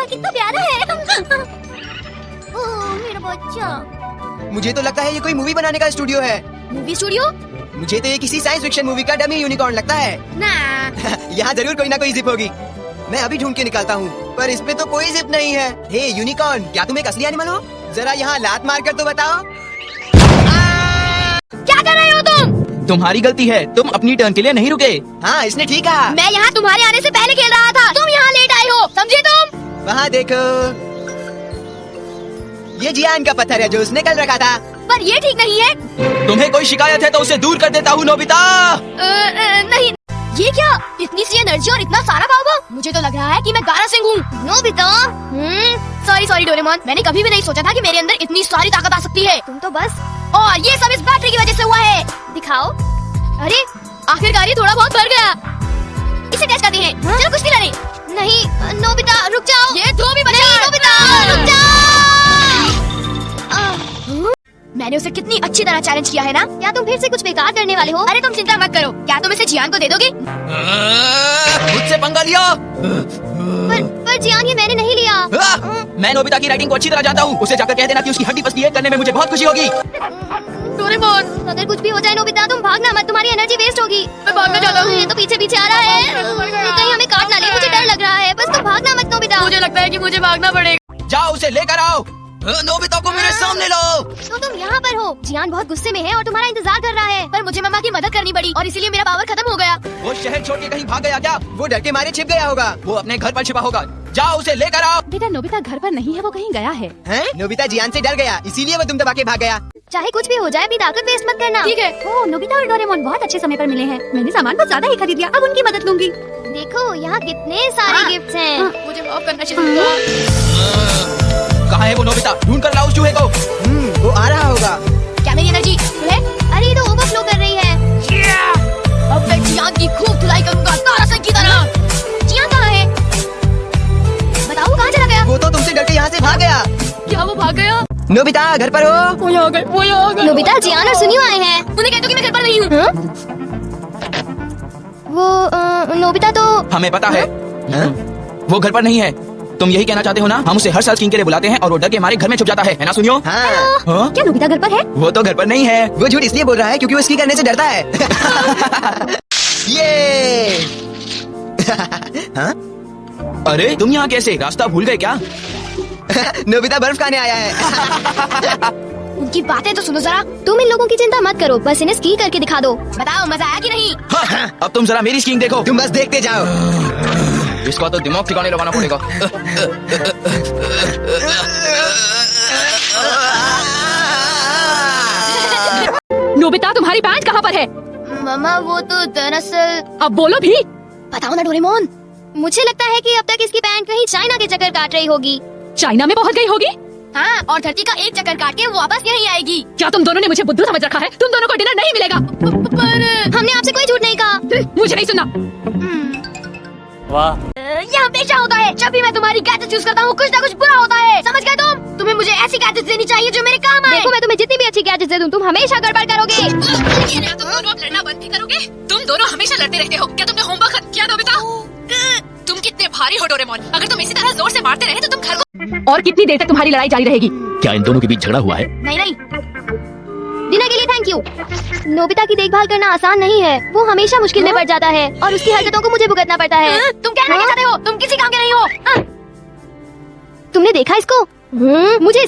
कितना प्यारा है। ओह मेरा बच्चा। मुझे तो लगता है ये कोई मूवी बनाने का स्टूडियो है। Movie studio? मुझे तो ये किसी साइंस फिक्शन मूवी का डमी यूनिकॉर्न लगता है। ना यहाँ जरूर कोई ना कोई जिप होगी। मैं अभी ढूंढ के निकालता हूँ, पर इसमें तो कोई जिप नहीं है। हे यूनिकॉर्न, क्या तुम एक असली एनिमल हो? जरा यहाँ लात मार कर तो बताओ। क्या कर रहे हो तुम? तुम्हारी गलती है, तुम अपनी टर्न के लिए नहीं रुके। हाँ इसने ठीक कहा। मैं यहाँ तुम्हारे आने से पहले खेल रहा था, तुम यहाँ लेट आए हो, समझे तुम? वहाँ देखो, ये जियान का पत्थर है जो उसने कल रखा था। पर ये ठीक नहीं है। तुम्हें कोई शिकायत है तो उसे दूर कर देता हूँ नोबिता। नहीं, ये क्या? इतनी सी एनर्जी और इतना सारा पावर? मुझे तो लग रहा है कि मैं गारा सिंह हूँ। नोबिता। सॉरी डोरेमोन, मैंने कभी भी नहीं सोचा था कि मेरे अंदर इतनी सारी ताकत आ सकती है। तुम तो बस, और ये सब इस बैटरी की वजह से हुआ है। दिखाओ। अरे आखिरकार ये थोड़ा बहुत भर गया। इसे टेस्ट करते हैं। चलो कुछ नहीं लड़े। नहीं नोबिता रुक जाओ। ये दो भी बचा। नोबिता रुक जाओ। मैंने उसे कितनी अच्छी तरह चैलेंज किया है ना। क्या तुम फिर से कुछ बेकार करने वाले हो? अरे तुम चिंता मत करो। क्या तुम इसे जियान को दे दोगे? मुझसे पंगा लिया। पर जियान ये मैंने नहीं लिया। मैं नोबिता की राइटिंग को अच्छी तरह जानता हूँ। उसे जाकर कह देना कि उसकी हड्डी पसली है, करने में मुझे बहुत खुशी होगी। डोरेमोन, अगर कुछ भी हो जाए नोबिता तुम भागना मत, तुम्हारी एनर्जी वेस्ट होगी। मैं भागना चाहता हूँ। ये तो पीछे पीछे आ रहा है, कहीं हमें काट ना ले। मुझे डर लग रहा है, बस तुम भागना मत नोबिता। मुझे लगता है कि मुझे भागना पड़ेगा। जाओ उसे लेकर आओ। नोबिता को मेरे सामने लो। तो तुम यहाँ पर हो। जियान बहुत गुस्से में है और तुम्हारा इंतजार कर रहा है, पर मुझे मम्मा की मदद करनी पड़ी और इसीलिए मेरा पावर खत्म हो गया। वो शहर छोड़ के कहीं भाग गया क्या? वो डर के मारे छिप गया होगा। वो अपने घर पर छिपा होगा। जाओ उसे लेकर आओ। बेटा नोबिता घर पर नहीं है, वो कहीं गया है। हैं? नोबिता जियान से डर गया, इसीलिए वो तुम दबा के भाग गया। चाहे कुछ भी हो जाए, अपनी ताकत वेस्ट मत करना। ठीक है। ओह नोबिता और डोरेमोन बहुत अच्छे समय पर मिले हैं। मैंने सामान बहुत ज्यादा ही खरीद लिया, अब उनकी मदद लूंगी। देखो यहाँ कितने सारे गिफ्ट्स हैं। मुझे माफ करना चाहिए। कहाँ है वो नोबिता? ढूंढ कर लाओ उस चूहे को। वो आ रहा होगा। क्या मेरी एनर्जी फुल है? अरे ये तो ओवरफ्लो कर रही है। अब मैं जियान की खूब धुलाई करूंगा, तारा सिंह की तरह। जियान कहाँ है? बताओ वो कहाँ चला गया? वो तो तुमसे डर के यहाँ से भाग गया। क्या वो भाग गया? नोबिता घर पर हो? वो यहाँ गए। नोबिता, जियान और सुनियो आए हैं। उन्हें कह दो कि मैं घर पर नहीं हूँ। वो नोबिता तो हमें पता है। वो घर पर नहीं है। तुम यही कहना चाहते हो ना? हम उसे हर साल स्कीइंग के लिए बुलाते हैं और वो डर के हमारे घर में छुप जाता है ना सुनियो? हाँ। हाँ? क्या नोबिता घर पर है? वो तो घर पर नहीं है। वो झूठ इसलिए बोल रहा है क्योंकि वो स्की करने से डरता है। ये हाँ? अरे तुम यहाँ कैसे? रास्ता भूल गए क्या? नोबिता बर्फ खाने आया है। उनकी बातें तो सुनो जरा। तुम इन लोगों की चिंता मत करो, बस इन्हें स्की करके दिखा दो। बताओ मजा आया कि नहीं? हाँ, अब तुम जरा मेरी स्कीइंग देखो। तुम बस देखते जाओ। इसका तो दिमाग ठिकाने लगाना पड़ेगा। नोबिता तुम्हारी पैंट कहाँ पर है? मम्मा वो तो दरअसल। अब बोलो भी। बताओ ना डोरेमोन। मुझे लगता है कि अब तक इसकी पैंट कहीं चाइना के चक्कर काट रही होगी। चाइना में पहुँच गई होगी। हाँ, और धरती का एक चक्कर काट के वो वापस यहीं आएगी। क्या तुम दोनों ने मुझे बुद्धू समझ रखा है? तुम दोनों को डिनर नहीं मिलेगा। पर हमने आपसे कोई झूठ नहीं कहा। मुझे नहीं सुनना। वाह, ये हमेशा होता है। जब भी मैं तुम्हारी गैजेट्स यूज करता हूँ कुछ ना कुछ बुरा होता है, समझ गए तुम? तुम्हें मुझे ऐसी गैजेट्स देनी चाहिए जो मेरे काम आए। देखो मैं तुम्हें जितनी भी अच्छी गैजेट्स दे दूँ तुम हमेशा गड़बड़ करोगे। तुम दोनों लड़ना बंद भी करोगे? तुम दोनों हमेशा लड़ते रहते हो। क्या तुमने होमवर्क खत्म किया नोबिता? तुम कितने भारी हो डोरेमोन। अगर तुम इसी तरह जोर से मारते रहे तो तुम घर को। और कितनी देर तक तुम्हारी लड़ाई जारी रहेगी? क्या इन दोनों के बीच झगड़ा हुआ है? नहीं। डिनर के लिए थैंक यू। नोबिता की देखभाल करना आसान नहीं है, वो हमेशा मुश्किल में पड़ जाता है और उसकी हरकतों को मुझे भुगतना पड़ता है। तुम क्या कहना चाहते हो? तुम किसी काम के नहीं हो। तुमने देखा इसको? मुझे